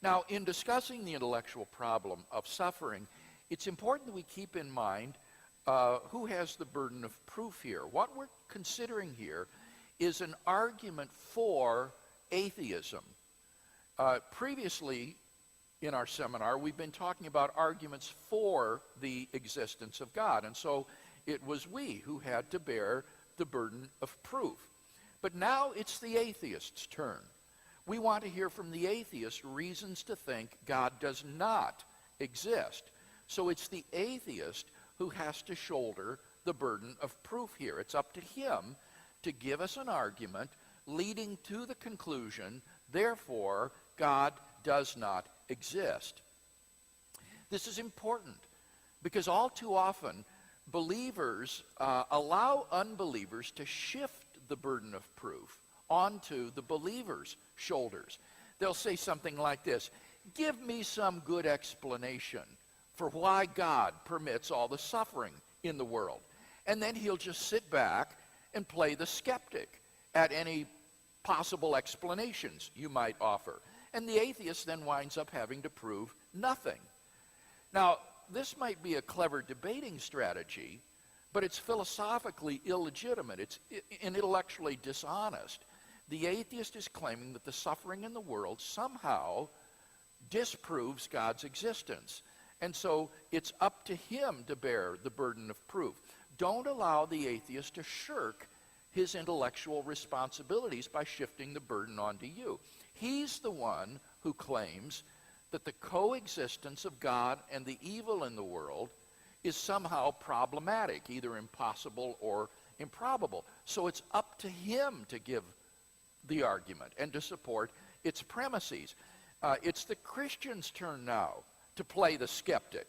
Now, in discussing the intellectual problem of suffering, it's important that we keep in mind who has the burden of proof here. What we're considering here is an argument for atheism. Previously in our seminar, we've been talking about arguments for the existence of God, and so it was we who had to bear the burden of proof. But now it's the atheist's turn. We want to hear from the atheist reasons to think God does not exist. So it's the atheist who has to shoulder the burden of proof here. It's up to him to give us an argument leading to the conclusion, therefore, God does not exist. This is important because all too often believers allow unbelievers to shift the burden of proof onto the believer's shoulders. They'll say something like this: give me some good explanation for why God permits all the suffering in the world. And then he'll just sit back and play the skeptic at any possible explanations you might offer. And the atheist then winds up having to prove nothing. Now, this might be a clever debating strategy, but it's philosophically illegitimate. It's intellectually dishonest. The atheist is claiming that the suffering in the world somehow disproves God's existence. And so it's up to him to bear the burden of proof. Don't allow the atheist to shirk his intellectual responsibilities by shifting the burden onto you. He's the one who claims that the coexistence of God and the evil in the world is somehow problematic, either impossible or improbable. So it's up to him to give the argument and to support its premises. It's the Christian's turn now to play the skeptic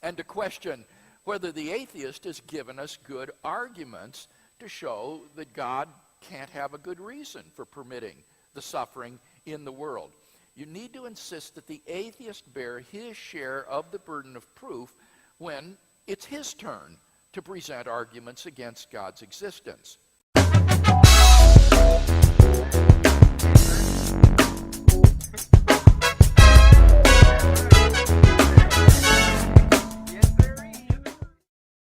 and to question whether the atheist has given us good arguments to show that God can't have a good reason for permitting the suffering in the world. You need to insist that the atheist bear his share of the burden of proof when it's his turn to present arguments against God's existence.